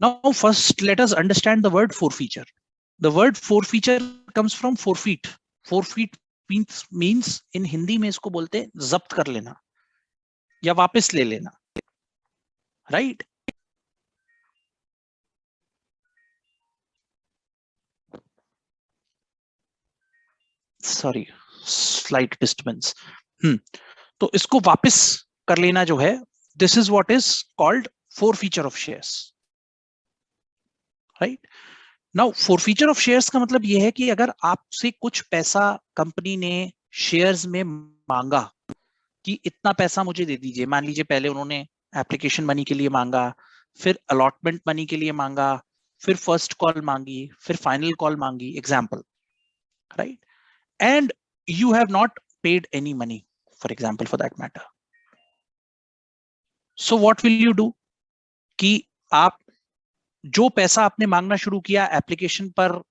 Now first let us understand the word forfeiture. The word forfeiture comes from forfeit. Forfeit means in Hindi में इसको बोलते हैं जब्त कर लेना या वापस ले लेना, राइट? Sorry, slight disturbance. तो इसको वापस कर लेना जो है, this is what is called forfeiture of shares, right? Now forfeiture of shares का मतलब यह है कि अगर आपसे कुछ पैसा कंपनी ने शेयर्स में मांगा कि इतना पैसा मुझे दे दीजिए, मान लीजिए पहले उन्होंने एप्लीकेशन मनी के लिए मांगा, फिर अलॉटमेंट मनी के लिए मांगा, फिर फर्स्ट कॉल मांगी, फिर फाइनल कॉल मांगी, example, right? And you have not paid any money, for example, for that matter. So what will you do? कि आप जो पैसा आपने मांगना शुरू किया एप्लीकेशन पर,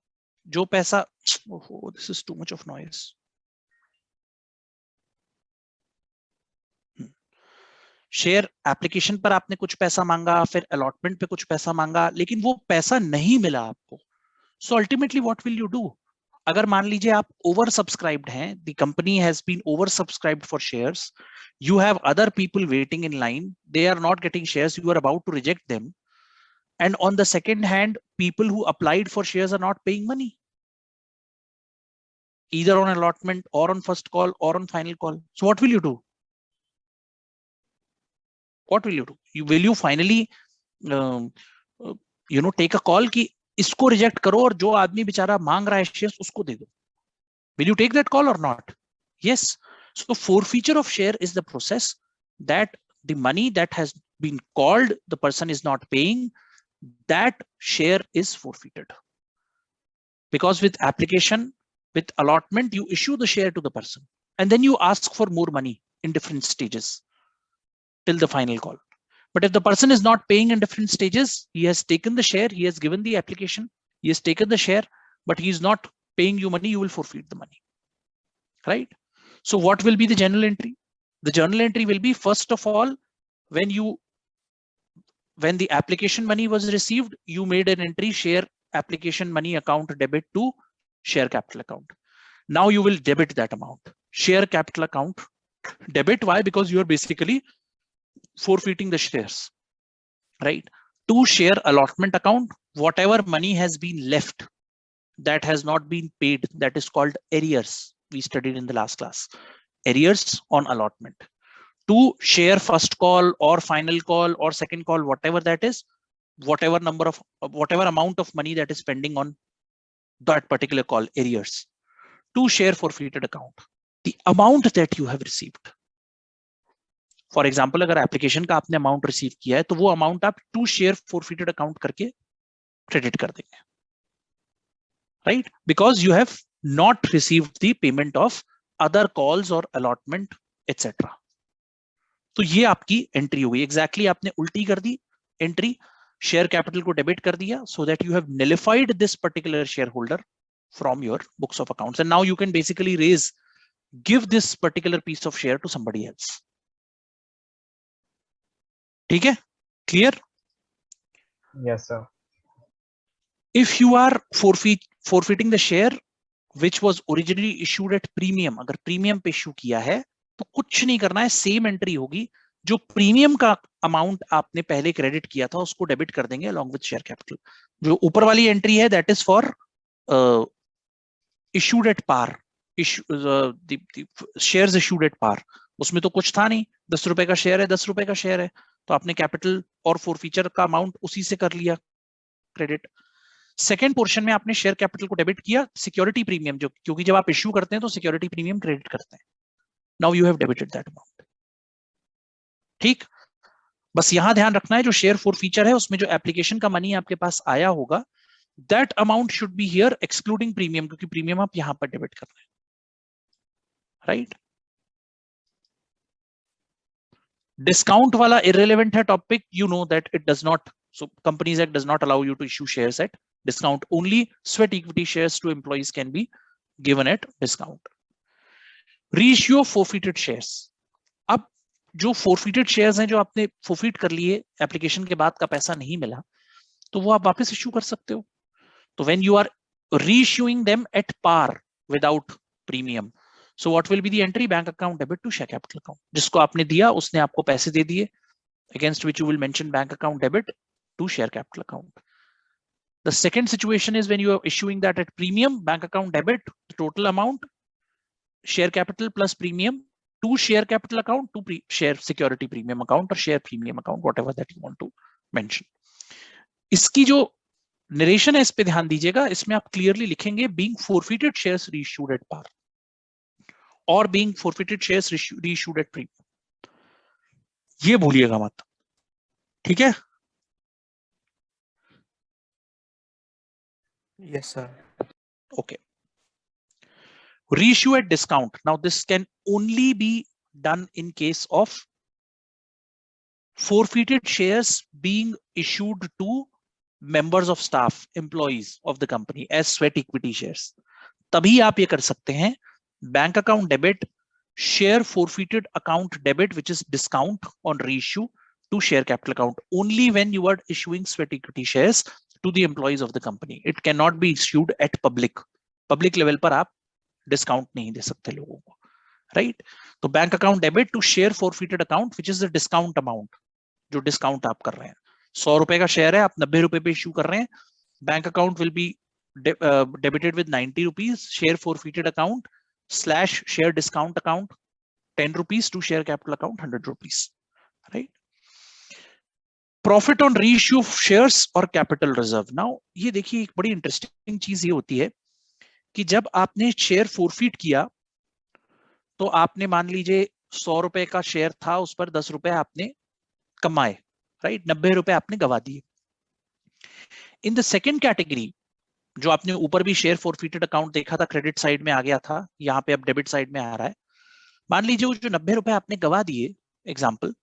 जो पैसा, this is too much of noise. Share application पर आपने कुछ पैसा मांगा, फिर अलॉटमेंट पे कुछ पैसा मांगा, लेकिन वो पैसा नहीं मिला आपको. So ultimately what will you do? अगर मान लीजिए आप ओवर सब्सक्राइब्ड हैं, the company has been over subscribed for shares, you have other people waiting in line, they are not getting shares, you are about to reject them, and on the second hand people who applied for shares are not paying money, either on allotment or on first call or on final call. So what will you do? What will you do? Will you finally take a call कि इसको reject करो और जो आदमी बेचारा मांग रहा है शेयर्स उसको दे दो? Will you take that call or not? Yes. So forfeiture of share is the process that the money that has been called, the person is not paying, that share is forfeited. Because with application, with allotment, you issue the share to the person and then you ask for more money in different stages till the final call. But if the person is not paying in different stages, he has taken the share, he has given the application, he has taken the share, but he is not paying you money, you will forfeit the money, right? So what will be the journal entry? The journal entry will be, first of all, when the application money was received, you made an entry, share application money account debit to share capital account. Now you will debit that amount. Share capital account debit. Why? Because you are basically forfeiting the shares, right? To share allotment account, whatever money has been left that has not been paid, that is called arrears. We studied in the last class, arrears on allotment. To share first call or final call or second call, whatever that is, whatever amount of money that is pending on that particular call, arrears. To share forfeited account, the amount that you have received. For example अगर application का आपने amount receive किया है तो वो amount आप to share forfeited account करके credit कर देंगे, right? Because you have not received the payment of other calls और अलॉटमेंट एटसेट्रा. तो ये आपकी एंट्री हो गई. एग्जैक्टली आपने उल्टी कर दी एंट्री, शेयर कैपिटल को डेबिट कर दिया, so that you have nullified this particular share holder from your books of accounts, and now you can basically give this particular piece of share to somebody else. ठीक है? Clear? Yes, sir. If you are forfeiting the share which was originally issued at premium, अगर premium पे issue किया है तो कुछ नहीं करना है, सेम एंट्री होगी. जो प्रीमियम का अमाउंट आपने पहले क्रेडिट किया था उसको डेबिट कर देंगे अलॉन्ग विद शेयर कैपिटल. जो ऊपर वाली एंट्री है that is for issued at par, shares issued at par. उसमें तो कुछ था नहीं, 10 रुपए का शेयर है, 10 रुपए का शेयर है, तो आपने कैपिटल और फॉरफीचर का अमाउंट उसी से कर लिया क्रेडिट. सेकेंड पोर्शन में आपने शेयर कैपिटल को डेबिट किया, सिक्योरिटी प्रीमियम, जो क्योंकि जब आप इश्यू करते हैं तो सिक्योरिटी प्रीमियम क्रेडिट करते हैं. Now you have debited that amount. ठीक, बस यहां ध्यान रखना है जो शेयर फॉरफीचर है उसमें जो एप्लीकेशन का मनी आपके पास आया होगा that amount should be here excluding premium, क्योंकि प्रीमियम आप यहां पर डेबिट कर रहे हैं, राइट? डिस्काउंट वाला irrelevant है topic, you know that it does not, so Companies Act does not allow you to issue shares at discount. Only sweat equity shares to employees can be given at discount. Reissue of forfeited shares. अब जो forfeited shares हैं जो आपने forfeit कर लिए, application के बाद का पैसा नहीं मिला, तो वो आप वापस इश्यू कर सकते हो। तो when you are reissuing them at par without premium, so what will be the entry? Bank account debit to share capital account. जिसको आपने दिया उसने आपको पैसे दे दिए, against which you will mention bank account debit to share capital account. The second situation is when you are issuing that at premium, bank account debit, the total amount, share capital plus premium to share capital account to share security premium account or share premium account, whatever that you want to mention. इसकी जो narration है इस पे ध्यान दीजिएगा, इसमें आप clearly लिखेंगे being forfeited shares reissued at par or being forfeited shares reissued at premium. ये भूलिएगा मत, ठीक है? Yes, sir. Okay. Reissue at discount. Now this can only be done in case of forfeited shares being issued to members of staff, employees of the company as sweat equity shares. तभी आप ये कर सकते हैं bank account debit, share forfeited account debit, which is discount on reissue to share capital account, only when you are issuing sweat equity shares to the employees of the company. It cannot be issued at public level पर आप discount नहीं दे सकते लोगों को, right? तो bank account debit to share forfeited account which is the discount amount, जो discount आप कर रहे हैं। 100 रुपए का शेयर है, आप 90 रुपए पे इश्यू कर रहे हैं, bank account will be debited with 90 rupees, share forfeited account slash share discount account 10 rupees to share capital account 100 rupees, right? Profit on reissue of shares और कैपिटल रिजर्व। नाउ ये देखिए एक बड़ी इंटरेस्टिंग चीज ये होती है कि जब आपने शेयर फोरफिट किया तो आपने मान लीजिए 100 रुपए का शेयर था, उस पर 10 रुपए आपने कमाए, राइट? 90 रुपए आपने गवा दिए। इन द सेकेंड कैटेगरी, जो आपने ऊपर भी शेयर फोरफिटेड अकाउंट देखा था, क्रेडिट साइड में आ गया था, यहाँ पे अब डेबिट साइड में आ रहा है। मान लीजिए वो जो 90 रुपए आपने गवा दिए, एग्जाम्पल,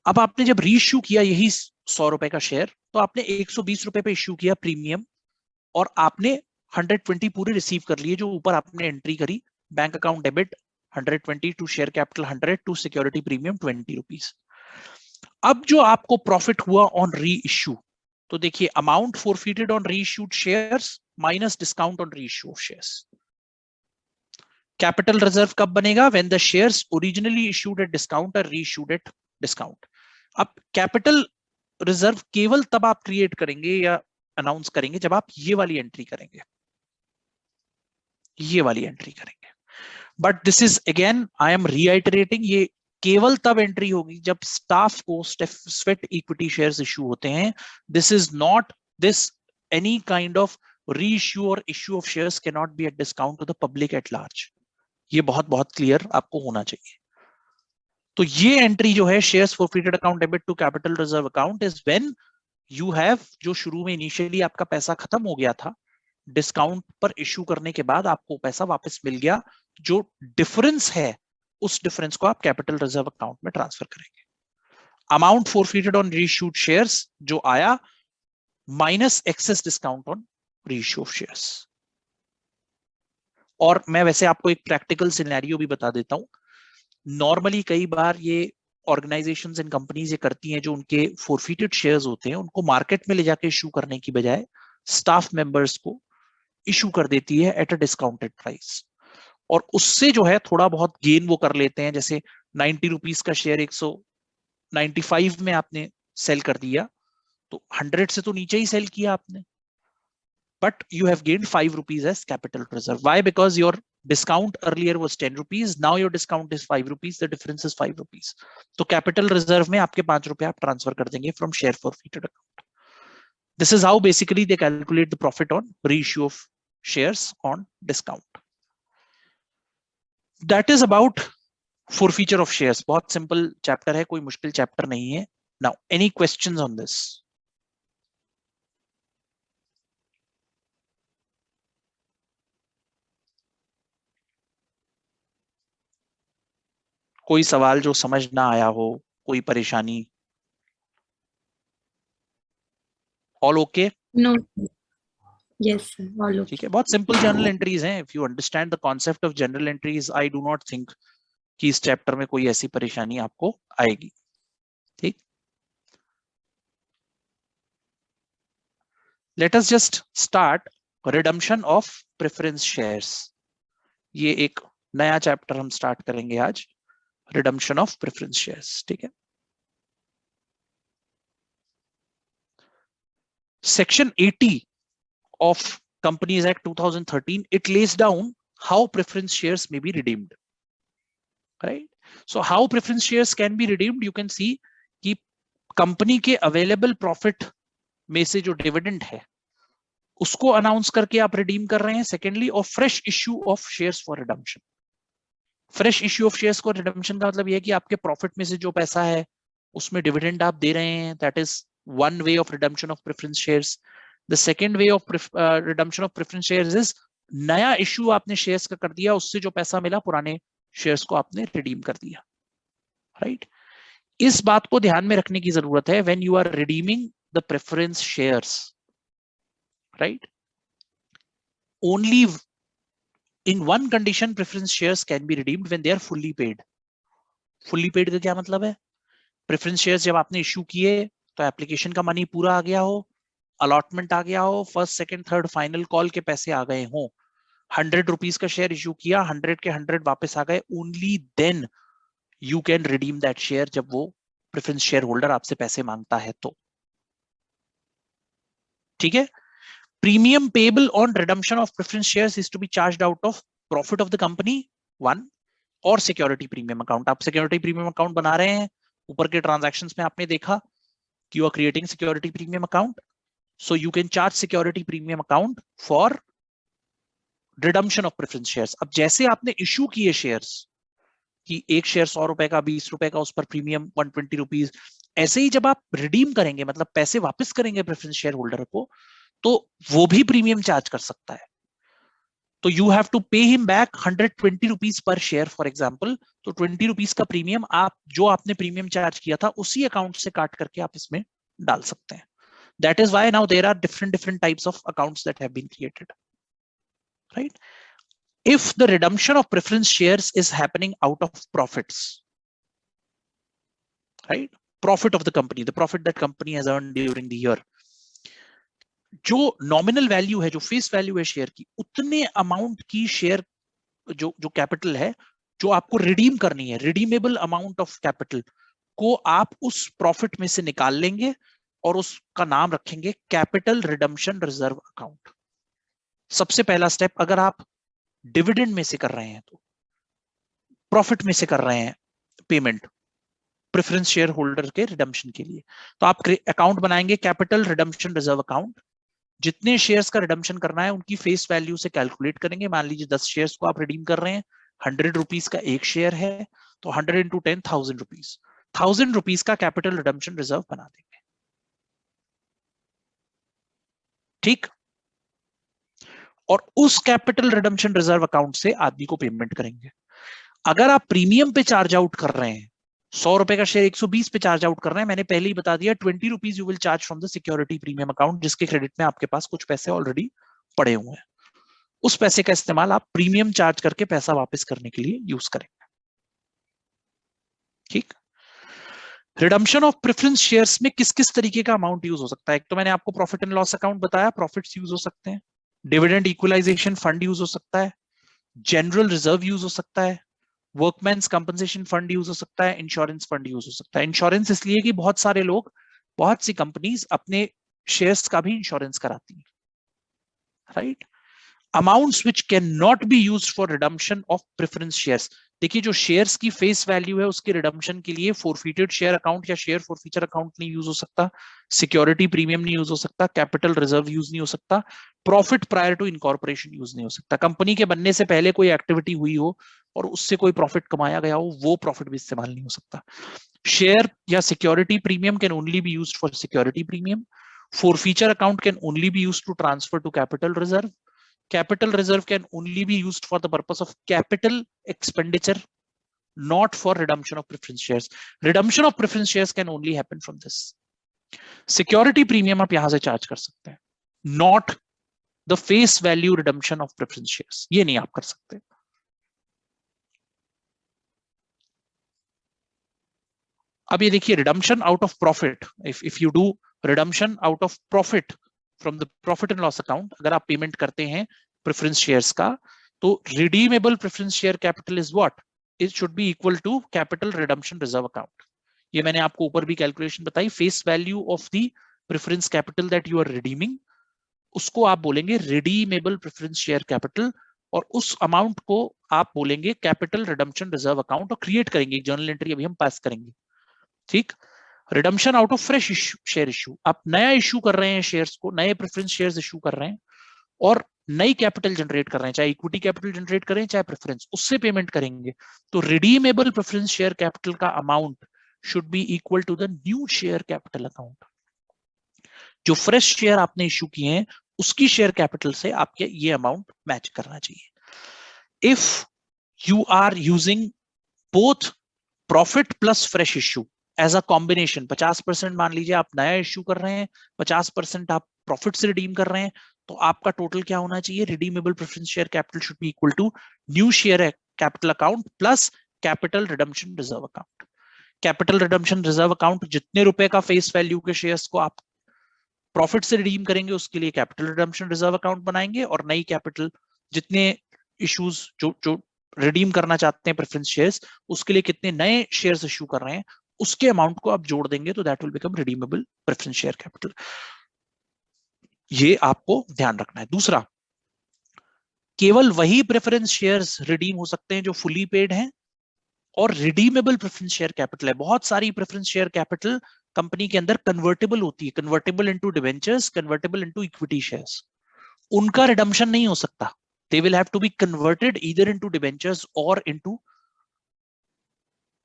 अब आपने जब रीइश्यू किया यही 100 रुपए का शेयर, तो आपने 120 रुपए पे इश्यू किया प्रीमियम, और आपने 120 पूरे रिसीव कर लिए जो ऊपर आपने एंट्री करी, bank account debit 120 to share capital 100 to security premium 20 rupees. अब जो आपको प्रॉफिट हुआ ऑन री इश्यू, तो देखिए अमाउंट फॉरफिटेड ऑन री issued shares minus discount on री issue of shares. Capital reserve कब बनेगा? When the shares originally issued at discount और री इश्यूड एट डिस्काउंट। अब कैपिटल रिजर्व केवल तब आप क्रिएट करेंगे या अनाउंस करेंगे जब आप ये वाली एंट्री करेंगे, ये वाली एंट्री करेंगे। But this is again, I am reiterating, ये केवल तब एंट्री होगी जब स्टाफ को स्वेट इक्विटी शेयर्स इश्यू होते हैं। This is not this any kind of reissue और issue of shares can not be at discount to the public at large. ये बहुत बहुत क्लियर आपको होना चाहिए। तो ये एंट्री जो है shares forfeited account debit to capital reserve account is when you have, जो शुरू में इनिशियली आपका पैसा खत्म हो गया था, डिस्काउंट पर इश्यू करने के बाद आपको पैसा वापस मिल गया, जो डिफरेंस है उस डिफरेंस को आप कैपिटल रिजर्व अकाउंट में ट्रांसफर करेंगे। Amount forfeited on reissued shares जो आया minus excess discount on reissue of shares. और मैं वैसे आपको एक प्रैक्टिकल सिनेरियो भी बता देता हूं। नॉर्मली कई बार ये ऑर्गेनाइजेशंस एंड कंपनीज ये करती हैं, जो उनके फॉरफिटेड शेयर्स होते हैं उनको मार्केट में ले जाके इश्यू करने की बजाय स्टाफ मेंबर्स को इशू कर देती है एट अ डिस्काउंटेड प्राइस, और उससे जो है थोड़ा बहुत गेन वो कर लेते हैं। जैसे 90 रुपीज का शेयर 195 में आपने सेल कर दिया, तो 100 से तो नीचे ही सेल किया आपने, but you have gained 5 rupees as capital reserve. Why? Because your discount earlier was 10 rupees, now your discount is 5 rupees, the difference is 5 rupees. तो capital reserve में आपके 5 रुपए आप ट्रांसफर कर देंगे from share forfeited account. This is how basically they calculate the profit on reissue of shares on discount. That is about forfeiture of shares. बहुत simple chapter है, कोई मुश्किल chapter नहीं है. Now, any questions on this? कोई सवाल जो समझ ना आया हो, कोई परेशानी? All okay? No. Yes, sir. All okay. ठीक है, बहुत सिंपल जर्नल एंट्रीज हैं। If you understand the concept of general entries, I do not think कि इस चैप्टर में कोई ऐसी परेशानी आपको आएगी। ठीक, let us just start redemption of preference shares. ये एक नया चैप्टर हम स्टार्ट करेंगे आज, रिडम्पशन ऑफ प्रेफरेंस शेयर्स। ठीक है, section 80 of Companies Act 2013, it lays down how preference shares may be redeemed, right? So how preference shares can be redeemed, you can see कि company के available profit में से जो dividend है उसको announce करके आप रिडीम कर रहे हैं। सेकेंडली, और fresh issue of shares for redemption. Fresh issue of shares for redemption का मतलब यह है कि आपके प्रॉफिट में से जो पैसा है उसमें डिविडेंड आप दे रहे हैं, that is one way of redemption of preference shares. The second way of redemption of preference shares is नया इश्यू आपने शेयर्स का कर दिया, उससे जो पैसा मिला पुराने शेयर्स को आपने रिडीम कर दिया, राइट? इस बात को ध्यान में रखने की जरूरत है when you are redeeming the preference shares, right? Only in one condition preference shares can be redeemed when they are fully paid. fully paid का क्या मतलब है? प्रेफरेंस शेयर्स जब आपने इश्यू किए तो एप्लीकेशन का मनी पूरा आ गया हो, अलॉटमेंट आ गया हो, first second third final call के पैसे आ गए हो, 100 रुपीज का शेयर इश्यू किया, 100 के 100 वापस आ गए, only then you can redeem that share, जब वो प्रेफरेंस शेयर होल्डर आपसे पैसे मांगता है तो। ठीक है, premium payable on redemption of preference shares is to be charged out of profit of the company, one, और security premium account। आप security premium account बना रहे हैं, ऊपर के transactions में आपने देखा कि you are creating security premium account, so you can charge security premium account for redemption of preference shares। अब जैसे आपने issue किए shares कि एक शेयर 100 रुपए का, 20 रुपए का, उस पर प्रीमियम 120 रुपीज, ऐसे ही जब आप रिडीम करेंगे, मतलब पैसे वापस करेंगे प्रेफरेंस शेयर होल्डर को, तो वो भी प्रीमियम चार्ज कर सकता है। तो you have to pay him back 120 rupees per share for example. तो 20 रुपीज का प्रीमियम आप जो आपने प्रीमियम चार्ज किया था उसी अकाउंट से काट करके आप इसमें डाल सकते हैं। That is why now there are different types of accounts that have been created, right? If the redemption of preference shares is happening out of profits, right? Profit of the company, the profit that company has earned during the year, जो nominal value है, जो face value है share की, उतने amount की share जो capital है जो आपको रिडीम करनी है, रिडीमेबल अमाउंट ऑफ कैपिटल को आप उस प्रॉफिट में से निकाल लेंगे और उसका नाम रखेंगे कैपिटल रिडम्पशन रिजर्व अकाउंट। सबसे पहला स्टेप, अगर आप डिविडेंड में से कर रहे हैं तो प्रॉफिट में से कर रहे हैं पेमेंट प्रेफरेंस शेयर होल्डर के रिडम्पशन के लिए, तो आप अकाउंट बनाएंगे कैपिटल रिडम्पशन रिजर्व अकाउंट। जितने शेयर्स का रिडम्पशन करना है उनकी फेस वैल्यू से कैलकुलेट करेंगे। मान लीजिए 10 शेयर्स को आप रिडीम कर रहे हैं, 100 रुपीज का एक शेयर है, तो 100 इंटू 10 1000 रुपीज, 1000 रुपीज का कैपिटल रिडम्पशन रिजर्व बना देंगे। ठीक, और उस कैपिटल रिडम्पशन रिजर्व अकाउंट से आदमी को पेमेंट करेंगे। अगर आप प्रीमियम पे चार्ज आउट कर रहे हैं, 100 रुपए का शेयर 120 पे चार्ज आउट कर रहे हैं, मैंने पहले ही बता दिया 20 rupees you will charge from the security premium account, जिसके क्रेडिट में आपके पास कुछ पैसे ऑलरेडी पड़े हुए हैं। उस पैसे का इस्तेमाल आप प्रीमियम चार्ज करके पैसा वापस करने के लिए यूज करेंगे। ठीक, रिडम्पशन ऑफ प्रेफरेंस शेयर्स में किस किस तरीके का अमाउंट यूज हो सकता है? एक तो मैंने आपको प्रॉफिट एंड लॉस अकाउंट बताया, प्रॉफिट्स यूज हो सकते हैं, डिविडेंड इक्वलाइजेशन फंड यूज हो सकता है, जनरल रिजर्व यूज हो सकता है, वर्कमैन्स कंपनसेशन फंड यूज हो सकता है, इंश्योरेंस फंड यूज हो सकता है। इंश्योरेंस इसलिए कि बहुत सारे लोग, बहुत सी कंपनीज अपने शेयर्स का भी इंश्योरेंस कराती हैं, right? Amounts which can not B used for redemption of preference shares. देखिए, जो शेयर्स की फेस वैल्यू है उसके रिडम्पशन के लिए फोरफिटेड शेयर अकाउंट या शेयर फोरफीचर अकाउंट नहीं यूज हो सकता, सिक्योरिटी प्रीमियम नहीं यूज हो सकता, कैपिटल रिजर्व यूज नहीं हो सकता, profit prior to incorporation use नहीं हो सकता। कंपनी के बनने से पहले कोई एक्टिविटी हुई हो और उससे कोई प्रॉफिट कमाया गया हो, वो प्रॉफिट भी इस्तेमाल नहीं हो सकता। शेयर या security premium can only be used for security premium. Forfeiture account can only be used to transfer to capital reserve. Capital reserve can only be used for the purpose of capital expenditure, not for redemption of preference shares. Redemption of preference shares can only happen from this. Security premium आप यहां से charge कर सकते हैं, not the face value redemption of preference shares. ये नहीं आप कर सकते। अब ये देखिए, redemption out of profit, if you do redemption out of profit from the profit and loss account अगर आप पेमेंट करते हैं प्रेफरेंस शेयर्स का, तो redeemable preference share capital is what, it should be equal to capital redemption reserve account. ये मैंने आपको ऊपर भी कैलकुलेशन बताई, face value of the preference capital that you are redeeming, उसको आप बोलेंगे रिडीमेबल प्रेफरेंस शेयर कैपिटल, और उस अमाउंट को आप बोलेंगे कैपिटल रिडम्पशन रिजर्व अकाउंट, और क्रिएट करेंगे एक जर्नल एंट्री अभी हम पास करेंगे। ठीक, redemption out of fresh share issue, आप नया इश्यू कर रहे हैं शेयर्स को, नए प्रेफरेंस शेयर्स इश्यू कर रहे हैं और नई कैपिटल जनरेट कर रहे हैं, चाहे इक्विटी कैपिटल जनरेट करें चाहे प्रेफरेंस, उससे पेमेंट करेंगे। तो रिडीमेबल प्रेफरेंस शेयर कैपिटल का amount should be equal to the new share capital account. जो फ्रेश शेयर आपने इश्यू किए हैं उसकी शेयर कैपिटल से आपके ये अमाउंट मैच करना चाहिए। If you are using both profit plus fresh issue as a combination, 50% मान लीजिए आप नया इश्यू कर रहे हैं, 50% आप प्रॉफिट से रिडीम कर रहे हैं, तो आपका टोटल क्या होना चाहिए, redeemable preference share capital should be equal to new share capital account plus capital redemption reserve account. Capital redemption reserve account जितने रुपए का फेस वैल्यू के शेयर्स को आप प्रॉफिट से रिडीम करेंगे उसके लिए कैपिटल रिडम्पशन रिजर्व अकाउंट बनाएंगे, और नई कैपिटल जितने इश्यूज जो रिडीम करना चाहते हैं प्रेफरेंस शेयर्स, उसके लिए कितने नए शेयर्स इश्यू कर रहे हैं उसके अमाउंट को आप जोड़ देंगे, तो that will become redeemable preference share capital. ये आपको ध्यान रखना है। दूसरा, केवल वही प्रेफरेंस शेयर्स रिडीम हो सकते हैं जो फुली पेड हैं और रिडीमेबल प्रेफरेंस शेयर कैपिटल है। बहुत सारी प्रेफरेंस शेयर कैपिटल कंपनी के अंदर कन्वर्टेबल होती है, convertible into debentures, convertible into equity shares, उनका रिडम्पशन नहीं हो सकता। They will have to be converted either into debentures or into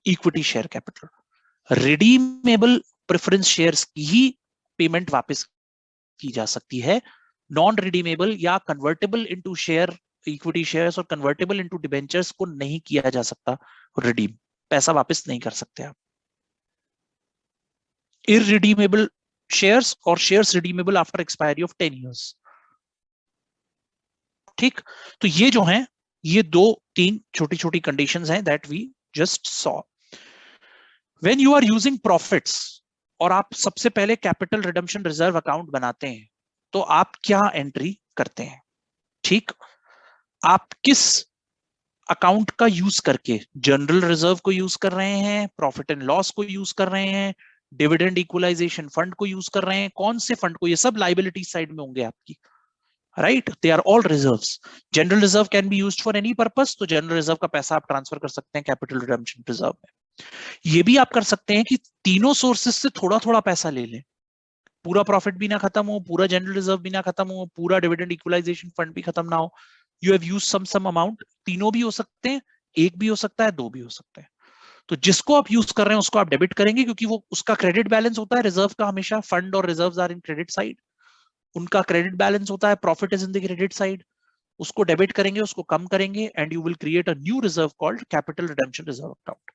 equity share capital. Redeemable preference shares की ही पेमेंट वापस की जा सकती है, नॉन रिडीमेबल या convertible into share equity shares और कन्वर्टेबल इनटू डिबेंचर्स को नहीं किया जा सकता रिडीम, पैसा वापस नहीं कर सकते आप। इररिडीमेबल शेयर्स और shares redeemable after expiry of 10 years। ठीक, तो ये जो हैं ये 2-3 छोटी छोटी कंडीशंस हैं that we just saw. When you are using profits और आप सबसे पहले कैपिटल रिडम्पशन रिजर्व अकाउंट बनाते हैं, तो आप क्या एंट्री करते हैं? ठीक, आप किस अकाउंट का यूज करके, जनरल रिजर्व को यूज कर रहे हैं, प्रॉफिट एंड लॉस को यूज कर रहे हैं, डिविडेंड इक्वलाइजेशन फंड को यूज कर रहे हैं, कौन से फंड को? ये सब लाइबिलिटी साइड में होंगे आपकी, right? They are all reserves. General reserve can be used for any purpose, तो जनरल रिजर्व का पैसा आप ट्रांसफर कर सकते हैं कैपिटल रिडम्पशन रिजर्व में। ये भी आप कर सकते हैं कि तीनों सोर्सेस से थोड़ा थोड़ा पैसा ले लें, पूरा प्रॉफिट भी ना खत्म हो, पूरा जनरल रिजर्व भी ना खत्म हो, पूरा डिविडेंड इक्वलाइजेशन फंड भी खत्म ना हो, you have used some amount. तीनों भी हो सकते हैं, एक भी हो सकता है, दो भी हो सकते हैं। तो जिसको आप यूज कर रहे हैं उसको आप डेबिट करेंगे, क्योंकि वो उसका क्रेडिट बैलेंस होता है रिजर्व का, हमेशा फंड और reserves are in credit side, उनका क्रेडिट बैलेंस होता है, profit is in the credit side, उसको डेबिट करेंगे, उसको कम करेंगे, and you will create a new reserve called capital redemption reserve account,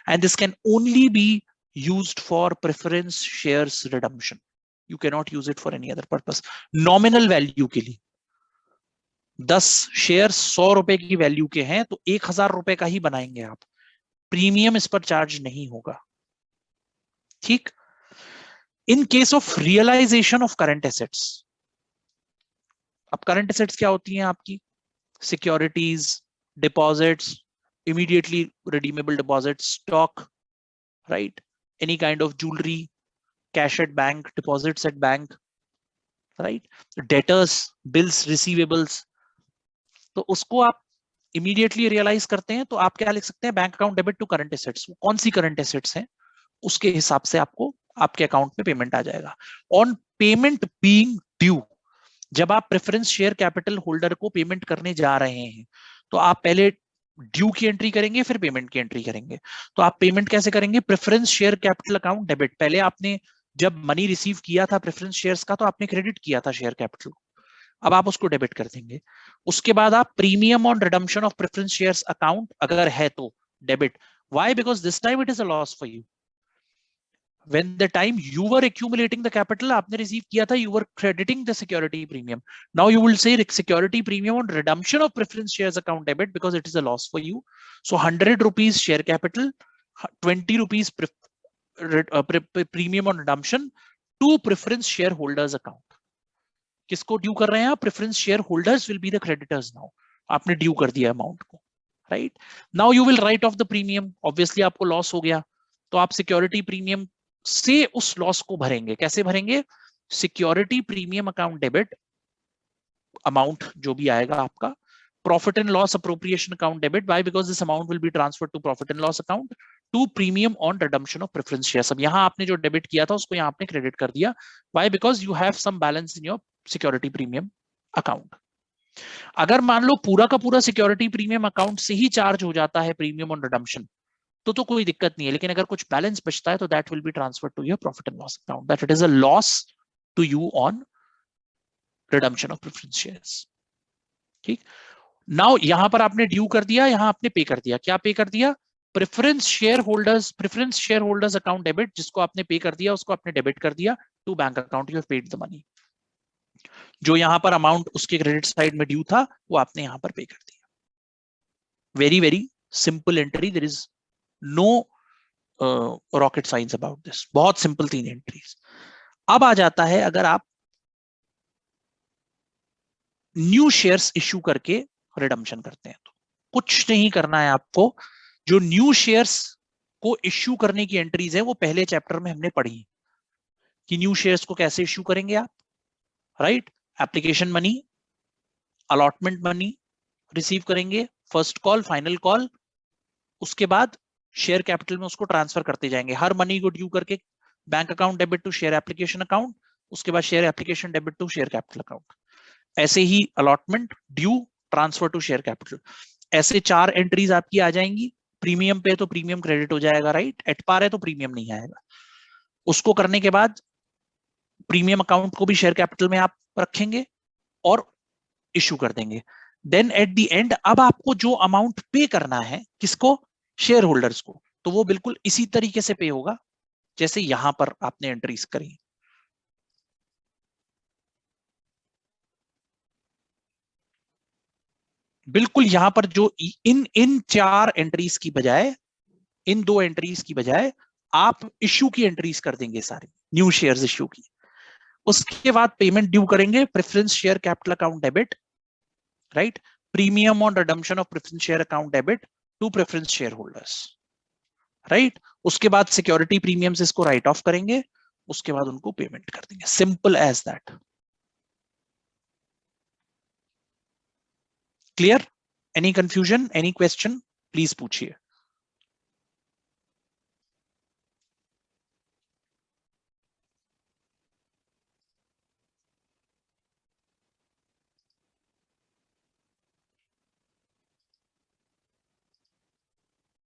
and this can only be used for preference shares redemption, you can not use it for any other purpose. Nominal value के लिए 10 share 100 रुपए की value के हैं तो 1000 रुपए का ही बनाएंगे आप, प्रीमियम इस पर चार्ज नहीं होगा। ठीक, in case of realization of current assets, अब करंट एसेट्स क्या होती हैं आपकी? Securities, deposits, immediately redeemable deposits, stock, right, any kind of jewellery, cash at bank, deposits at bank, right, debtors, bills, receivables, तो उसको आप इमीडिएटली रियलाइज करते हैं तो आप क्या लिख सकते हैं? Bank account debit to current assets. वो कौन सी करंट एसेट्स हैं उसके हिसाब से आपको आपके अकाउंट में पेमेंट आ जाएगा। ऑन पेमेंट बीइंग ड्यू, जब आप प्रेफरेंस शेयर कैपिटल होल्डर को पेमेंट करने जा रहे हैं तो आप पहले ड्यू की एंट्री करेंगे, फिर पेमेंट की एंट्री करेंगे। तो आप पेमेंट कैसे करेंगे? Preference share capital account debit, पहले आपने जब मनी रिसीव किया था प्रेफरेंस शेयर्स का तो आपने क्रेडिट किया था शेयर कैपिटल, अब आप उसको डेबिट कर देंगे। उसके बाद आप premium on redemption of preference shares account अगर है तो debit. Why? Because this time it is a loss for you. When the time you were accumulating the capital, आपने रिसीव किया था, you were crediting the security premium. Now you will say security premium on redemption of preference shares account debit because it is a loss for you. So 100 rupees share capital, 20 rupees premium on redemption to preference shareholders account. किसको due कर रहे हैं आप? Preference share holders will be the creditors now. आपने due कर दिया amount को, right? Now you will write of the premium. Obviously आपको लॉस हो गया, तो आप सिक्योरिटी प्रीमियम से उस लॉस को भरेंगे। कैसे भरेंगे? Security premium account debit amount जो भी आएगा आपका, profit and loss appropriation account debit, by because this amount will be transferred to profit and loss account to premium on redemption of preference shares. अब यहाँ आपने जो डेबिट किया था उसको यहाँ आपने क्रेडिट कर दिया, by because you have some balance in your security premium account. अगर मान लो पूरा का पूरा सिक्योरिटी प्रीमियम अकाउंट से ही चार्ज हो जाता है प्रीमियम ऑन रिडम्पशन, तो कोई दिक्कत नहीं है। लेकिन अगर कुछ बैलेंस बचता है तो that will be transferred to your profit and loss account, that it is a loss to you on redemption of preference shares. ठीक, नाउ यहां पर आपने ड्यू कर दिया, यहां आपने पे कर दिया। क्या पे कर दिया? Preference share holders account debit, जिसको आपने पे कर दिया उसको आपने डेबिट कर दिया to bank account, you have paid the money. जो यहां पर अमाउंट उसके क्रेडिट साइड में ड्यू था वो आपने यहां पर पे कर दिया। Very very simple entry, there is no rocket science about this, बहुत सिंपल 3 एंट्रीज। अब आ जाता है अगर आप न्यू शेयर्स इश्यू करके रिडम्पशन करते हैं तो कुछ नहीं करना है आपको। जो न्यू शेयर्स को इश्यू करने की एंट्रीज है वो पहले चैप्टर में हमने पढ़ी कि न्यू शेयर्स को कैसे इश्यू करेंगे आप, right? Application money, allotment money receive करेंगे, फर्स्ट कॉल, फाइनल कॉल, उसके बाद शेयर कैपिटल में उसको ट्रांसफर करते जाएंगे। हर मनी को ड्यू करके bank account debit to share application account, उसके बाद share application debit to share capital account. ऐसे ही allotment, due, transfer to share capital, ऐसे 4 एंट्रीज आपकी आ जाएंगी। प्रीमियम पे तो प्रीमियम क्रेडिट हो जाएगा, राइट? एट पार है तो प्रीमियम नहीं आएगा। उसको करने के बाद प्रीमियम अकाउंट को भी शेयर कैपिटल में आप रखेंगे और इश्यू कर देंगे। देन एट द एंड अब आपको जो अमाउंट पे करना है, किसको? शेयर होल्डर्स को, तो वो बिल्कुल इसी तरीके से पे होगा जैसे यहां पर आपने एंट्रीज करी। बिल्कुल यहां पर जो इन 4 एंट्रीज की बजाय, इन 2 एंट्रीज की बजाय आप इश्यू की एंट्रीज कर देंगे सारी, न्यू शेयर्स इश्यू की। उसके बाद पेमेंट ड्यू करेंगे, preference share capital account debit, right? Premium on redemption of preference share account debit to preference share holders, right? उसके बाद सिक्योरिटी प्रीमियम से इसको राइट ऑफ करेंगे, उसके बाद उनको पेमेंट कर देंगे। Simple as that. Clear? Any confusion, any question, please पूछिए।